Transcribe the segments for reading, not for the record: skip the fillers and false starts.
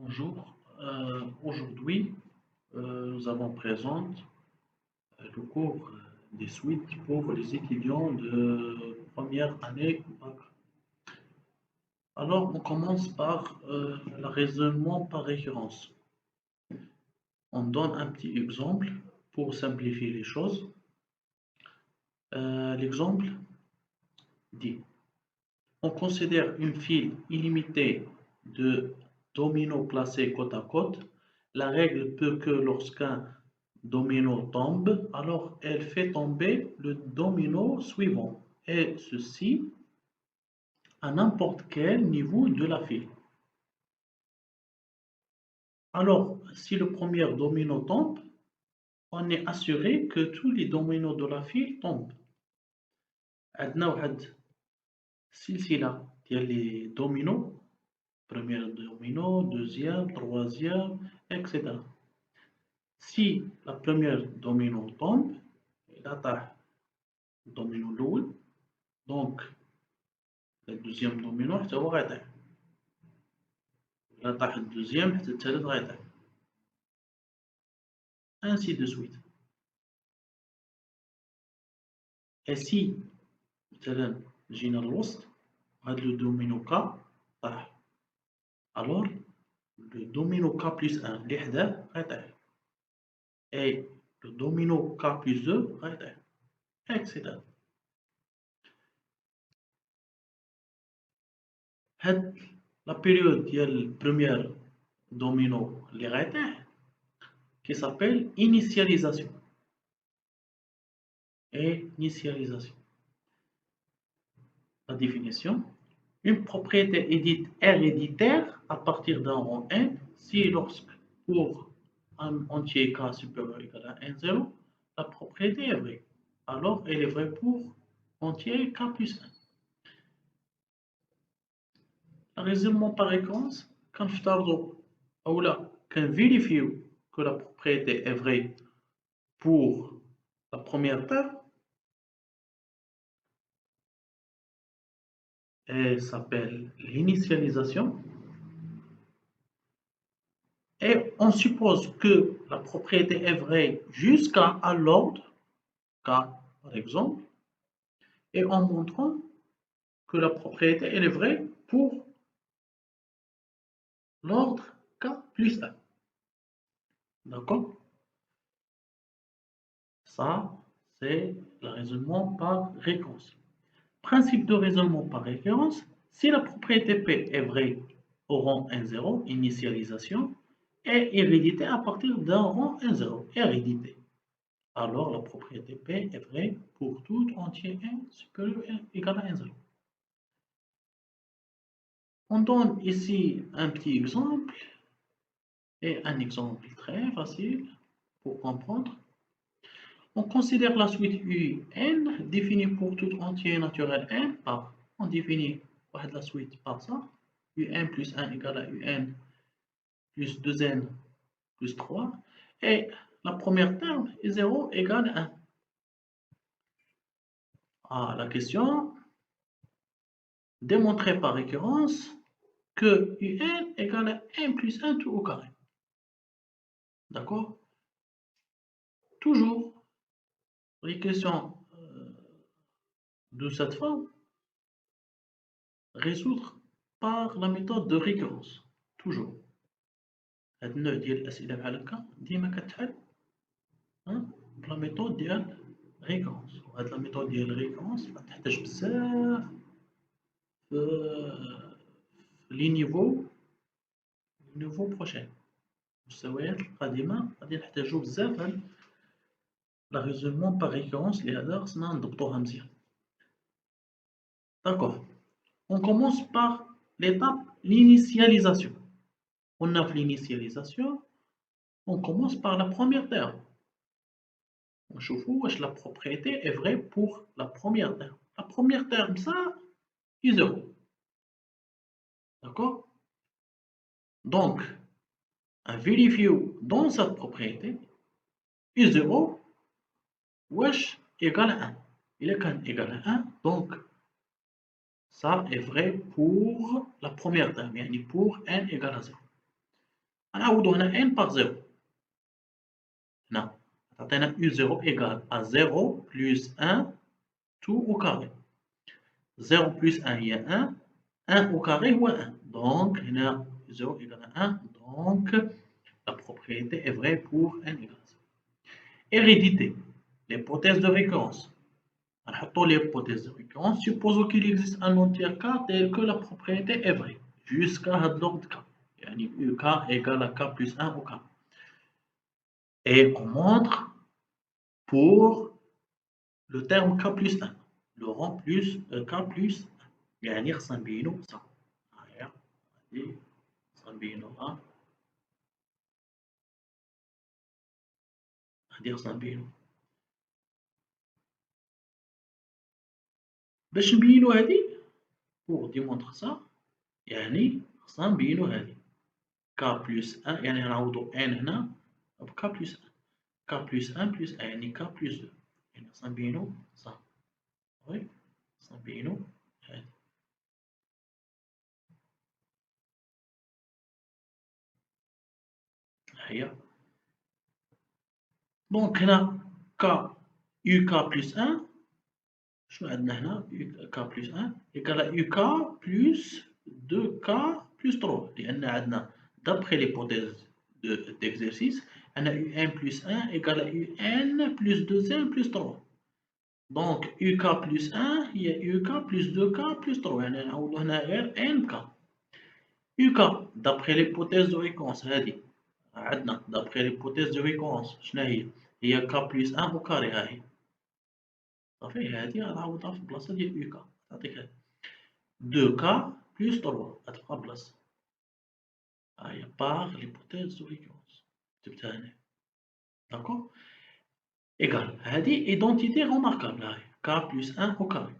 Bonjour, aujourd'hui nous avons présente le cours des suites pour les étudiants de première année bac. Alors on commence par le raisonnement par récurrence. On donne un petit exemple pour simplifier les choses. L'exemple dit, on considère une file illimitée de dominos placés côte à côte. La règle peut que lorsqu'un domino tombe, alors elle fait tomber le domino suivant, et ceci à n'importe quel niveau de la file. Alors, si le premier domino tombe, on est assuré que tous les dominos de la file tombent. عندنا واحد السلسلة ديال les dominos, premier domino, deuxième, troisième, etc. Si la première domino tombe, il attaque le domino الأول, donc le deuxième domino حتى هو غيطيح. إلا طاح الدوزيام حتى الثالث غيطيح. Ainsi de suite. Et si مثلا جينا للوسط هاد لو دومينو كا طاح، alors le domino k plus 1 اللي حداه غيطيح. Et le domino k plus 2 غيطيح. etc. هاد la période ديال البروميير دومينو اللي غيطيح qui s'appelle initialisation. Initialisation. La définition. Une propriété est dite héréditaire à partir d'un rang n si lorsque pour un entier k supérieur ou égal à 1, 0, la propriété est vraie. Alors elle est vraie pour entier k plus 1. Raisonnement par récurrence, quand vérifie que la propriété est vraie pour la première terme, elle s'appelle l'initialisation. Et on suppose que la propriété est vraie jusqu'à l'ordre K, par exemple, et en montrant que la propriété elle est vraie pour l'ordre K plus 1. D'accord? Ça, c'est le raisonnement par récurrence. Principe de raisonnement par récurrence, si la propriété P est vraie au rang 1, 0, initialisation, et hérédité à partir d'un rang 1, 0, hérédité. Alors la propriété P est vraie pour tout entier n supérieur ou égal à 1, 0. On donne ici un petit exemple, et un exemple très facile pour comprendre. On considère la suite UN définie pour tout entier naturel n par, on définit la suite par ça, UN plus 1 égale à UN plus 2n plus 3, et la première terme est 0 égale à 1. Ah, la question, démontrer par récurrence que UN égale à n plus 1 tout au carré. D'accord? Toujours, les questions de cette forme, résoudre par la méthode de récurrence. Toujours. هاد النوع ديال الأسئلة بحال هكا ديما كتحل بلا ميثود ديال ريكورونس. وهاد لا ميثود ديال ريكورونس غتحتاج بزاف في لي نيفو بروشين. المستويات القادمة غادي نحتاجو بزاف هاد لا ريزولمون باغ ريكورونس، لهذا خصنا نضبطوها مزيان. D'accord. On commence par l'étape l'initialisation. On a l'initialisation, on commence par la première terme. On chauffe la propriété est vraie pour la première terme. La première terme, ça, est 0. D'accord? Donc, un vérifié dans cette propriété est 0, wesh égale à 1. Il est quand égal à 1, donc ça est vrai pour la première terme, pour n égale à 0. نعوضو هنا n par 0. هنا تعطينا u0 égale à 0 plus 1 tout au carré. 0 plus 1 هي 1, 1 au carré هو 1. Donc هنا u0 égale à 1. Donc la propriété est vraie pour n égale à 0. Hérédité. L'hypothèse de récurrence. نحطو l'hypothèse de récurrence. Supposons qu'il existe un entier K tel que la propriété est vraie. Jusqu'à l'ordre K. يعني UK égale à K plus 1 au carré. Et on montre pour le terme K plus 1. Le rang plus K plus 1. يعني خصنا نبينو صح. هاهي خصنا نبينوها. هادي خصنا نبينو. باش نبينو هادي pour démontrer ça يعني خصنا نبينو هادي K plus 1 يعني نعوضو n هنا ب K plus 1. K plus 1 plus 1 يعني K plus 2 يعني خصنا نبينو صح. وي خصنا نبينو هادي. هي دونك هنا K UK plus 1 شنو عندنا هنا UK plus 1 égal à UK plus 2K plus 3 لأن عندنا d'après l'hypothèse d'exercice عندنا UN plus 1 égal à UN plus 2N plus 3. Donc UK plus 1 هي UK plus 2K plus 3 يعني نعوضو هنا غير NK. UK d'après l'hypothèse de récurrence هادي عندنا d'après l'hypothèse de récurrence شنو هي K plus 1 au carré هاهي. صافي هادي غنعوضها في البلاصة ديال UK تعطيك هادي 2K plus 3 غتبقى بلاصة. هاهي par l'hypothèse de récurrence كتبتها هنا. داكور égal هادي identité remarquable هاهي K plus 1 au carré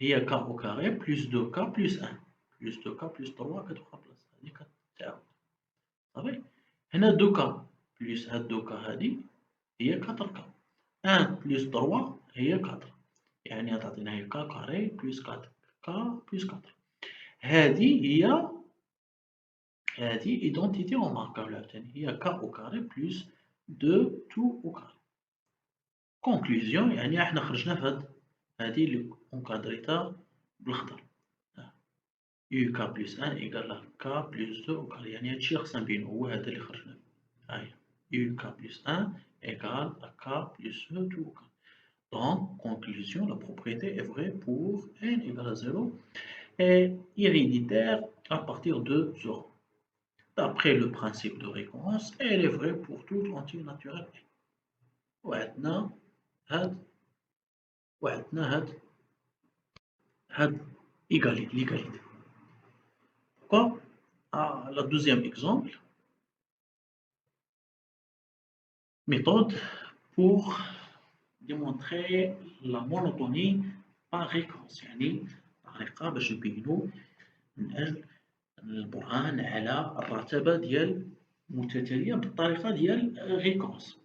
هي K au carré plus 2K plus 1 plus 2K plus 3 كتبقى بلاصة هادي كتعاود صافي. هنا 2K plus هاد 2K هادي هي 4K 1 plus 3 هي 4 يعني غتعطينا هي K carré plus 4K plus 4. هادي identité remarquable عاوتاني هي K au carré plus 2 tout au carré. conclusion يعني احنا خرجنا في هادي اللي انكادريتها بالخضر UK plus 1 égale à K plus 2 au carré يعني هادشي خصنا نبينو هو هذا اللي خرجنا فيه. هاهي UK plus 1 égale à K plus 2 tout au carré. Donc, conclusion, la propriété est vraie pour n égale à 0 et héréditaire à partir de 0. D'après le principe de récurrence, elle est vraie pour tout entier naturel. وعندنا هاد l'égalité. Pourquoi? Le deuxième exemple, méthode pour démontrer la monotonie par récurrence يعني طريقة باش نبينو من أجل البرهان على الرتبة ديال متتالية بالطريقة ديال récurrence.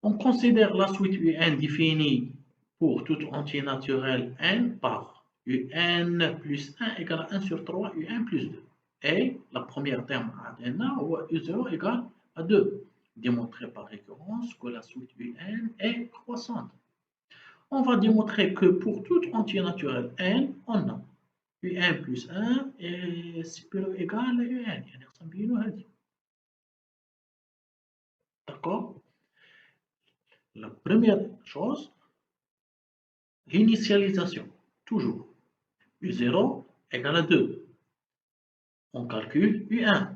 On considère la suite UN définie pour tout entier naturel n par UN plus 1 égale à 1 sur 3 UN plus 2. Et la première terme عندنا هو U0 égale à 2. Démontrer par récurrence que la suite UN est croissante. On va démontrer que pour tout entier naturel n, on a UN plus 1 est supérieur ou égal à UN. يعني خصنا نبينو هادي. D'accord? La première chose, l'initialisation. Toujours. U0 égale à 2. On calcule U1.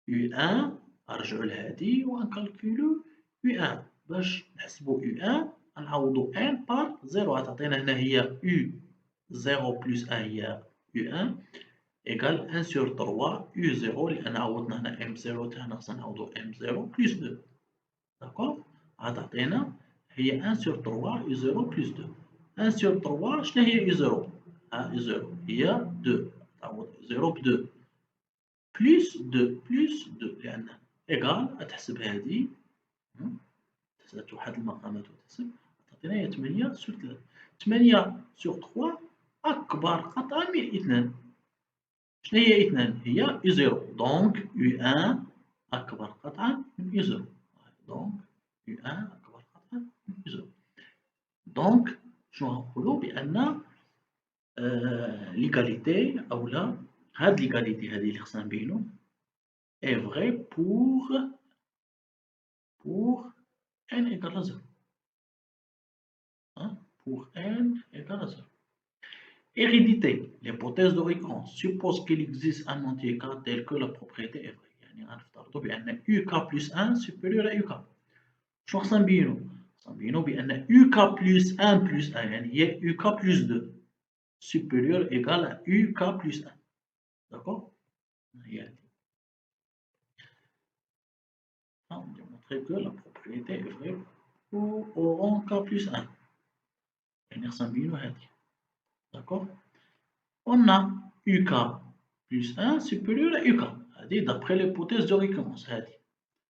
U1 نرجعو لهادي ونكالكولو U1. باش نحسبو U1 نعوضو n par 0 غتعطينا هنا هي U0 plus 1 هي U1 égale 1 sur 3 U0 لأن عوضنا هنا M0 تاعنا خصنا نعوضو M0 plus 2. داكور غتعطينا هي 1 sur 3 U0 plus 2. 1 sur 3 شنو هي U0 U0 هي 2 تعوض 0 ب 2 plus 2 plus 2 لأن إيكال تحسب هادي تحسب واحد المقامات وتحسب تعطينا هي 8 sur 3 8 sur 3 أكبر قطعة من 2 شنو هي اثنان؟ هي يو زيرو. دونك يو ان أكبر قطعا من يو زيرو. دونك يو ان أكبر قطعا من يو زيرو. دونك شنو غنقولو؟ بأن ليغاليتي أو لا، هاد ليغاليتي هادي اللي خصنا نبينو est vrai pour n égale à 0. Hein? Pour n égale à 0. Hérédité. L'hypothèse de récurrence suppose qu'il existe un entier K tel que la propriété est vraie. يعني غنفترضوا بأن UK plus 1 supérieur à UK. شنو خصنا نبينو؟ خصنا نبينو بأن UK plus 1 plus 1 يعني هي UK plus 2 supérieur égal à UK plus 1. D'accord? هي هادي. On démontrer que la propriété est vraie au rang K plus 1. يعني خصنا نبينو هادي. D'accord? On a UK plus 1 supérieur à UK. هادي d'après l'hypothèse de récurrence هادي.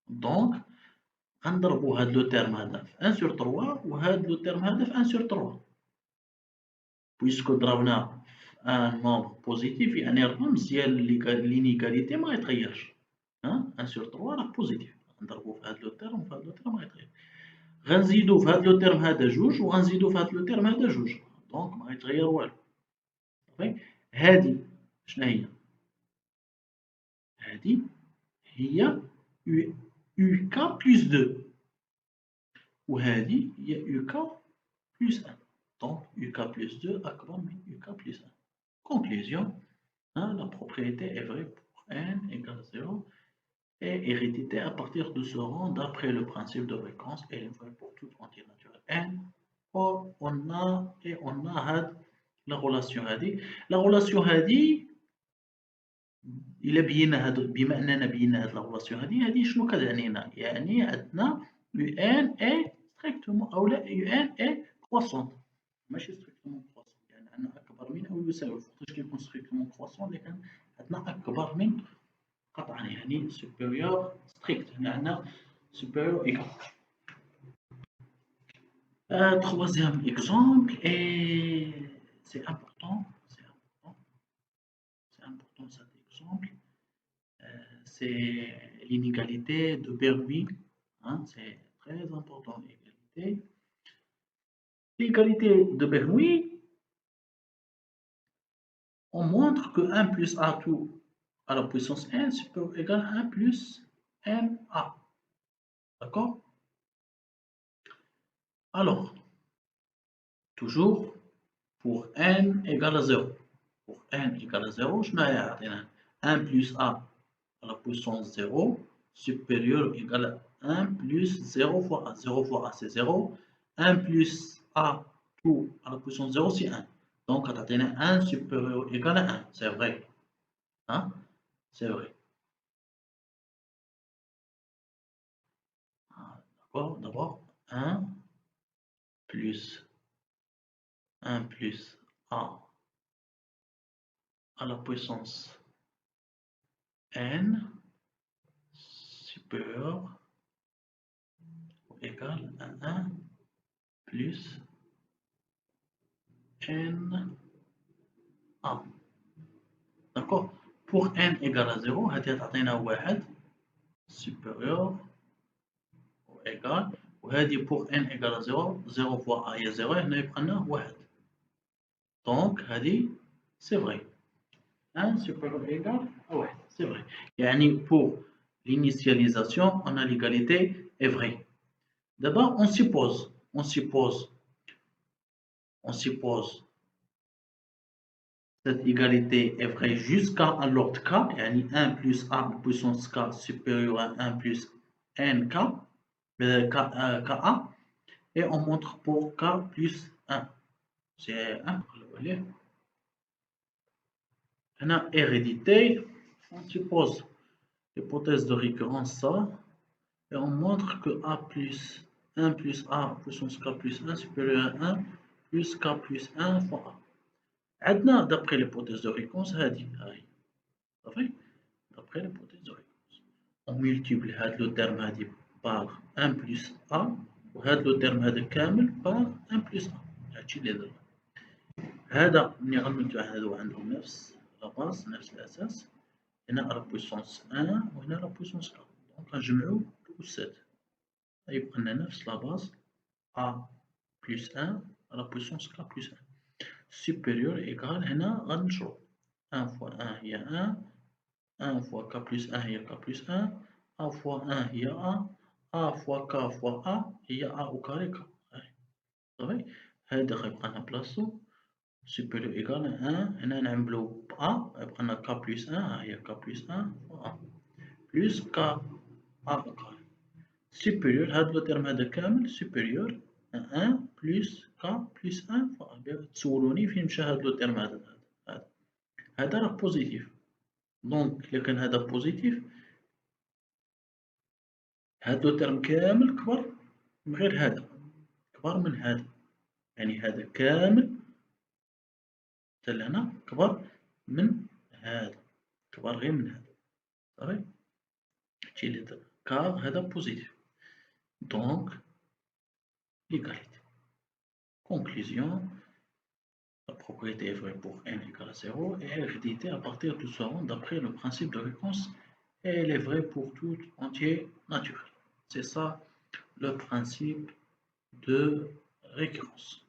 Donc غنضربو هاد لو تيرم هذا في 1 sur 3 وهاد لو تيرم هذا في 1 sur 3. بويسكو ضربناه في ان نومبر بوزيتيف يعني الرمز ديال لينيكاليتي ما يتغيرش. 1 sur 3 راه بوزيتيف. غنضربو في هاد لو تيرم وفي هاد لو تيرم ما يتغير. غنزيدو في هاد لو تيرم هذا جوج وغنزيدو في هاد لو تيرم هذا جوج. دونك ما يتغير والو. صافي. هادي شنو هي؟ هادي هي يو كا بلس 2 وهذه هي UK plus 1. Donc UK plus 2 أكبر من UK plus 1. Conclusion, hein, la propriété est vraie pour n égale 0 et hérédité à partir de ce rang d'après le principe de fréquence, elle est vraie pour toute entière naturelle n. Or, on a la relation هذه. La relation هذه إلا بينا هاد بما أننا بينا هاد لا relation هذه شنو كتعني لنا؟ يعني عندنا UN est strictement أو لا UN est croissante. ماشي strictement croissant يعني عندنا أكبر من أو يساوي. فوقاش كيكون strictement croissant اللي كان عندنا أكبر من قطعا يعني supérieur strict يعني عندنا supérieur égal. Troisième exemple et c'est important cet exemple. C'est l'inégalité de Bernoulli. Hein, c'est très important l'égalité. L'égalité de Bernoulli, on montre que 1 plus a tout à la puissance n supérieur égal à 1 plus na. D'accord? Alors, toujours pour n égale à 0. Pour n égale à 0, je n'ai 1 plus a à la puissance 0 supérieur égal à 1 plus 0 fois a. 0 fois a, c'est 0. 1 plus a tout à la puissance 0, c'est 1. Donc, on a 1 supérieur égal à 1. C'est vrai. Hein? C'est vrai. D'accord? D'abord, 1 plus a à la puissance n supérieur ou égal à 1 plus n a. D'accord? Pour n égale à 0, هذه تعطينا 1 supérieur ou égal وهذه pour n égale à 0 0 fois a هي 0 هنا يبقى لنا 1. Donc هذه c'est vrai. 1 supérieur ou égal à 1. C'est vrai. يعني pour l'initialisation, on a l'égalité est vraie. D'abord, on suppose cette égalité est vraie jusqu'à l'autre cas, yani 1 plus a puissance k supérieur à 1 plus nk, ka, et on montre pour k plus 1. C'est 1. On a hérédité, on suppose l'hypothèse de récurrence ça, et on montre que a plus 1 plus a puissance k plus 1 supérieur à 1 plus k plus 1 fois a. عندنا d'après l'hypothèse de récurrence هذه هاي صافي d'après l'hypothèse de récurrence on multiplie هذا لو تيرم هذه par 1 plus a وهذا لو تيرم هذا كامل par 1 plus a هادشي اللي درنا هذا ملي غنملتيو هادو عندهم نفس la base نفس الأساس، هنا la puissance 1 وهنا la puissance 4. دونك نجمعو 7 يبقى لنا نفس la base A plus 1 à la puissance K plus 1 supérieur égal هنا غنشرو 1 fois 1 هي 1 fois K plus 1 هي K plus 1 A fois 1 هي A fois K fois A هي A au carré K. صافي هذا غيبقى لنا بلاصتو supérieur égal à 1 هنا نعملو ب A يبقى لنا K plus 1 ها هي K plus 1 fois A plus K A au carré supérieur هاد لو تيرم هذا كامل supérieur 1 plus K plus 1 fois تسولوني فين مشى هاد لو تيرم هذا راه بوزيتيف دونك إلا كان هذا بوزيتيف هاد لو تيرم كامل كبر من غير هذا كبر من هذا يعني هذا كامل حتى لهنا كبر من هذا كبر غير من هذا صافي هادشي اللي درنا كار هذا بوزيتيف دونك l'égalité. Conclusion, la propriété est vraie pour n égale à 0 et l'hérédité à partir de ce rang d'après le principe de récurrence et elle est vraie pour tout entier naturel. C'est ça le principe de récurrence.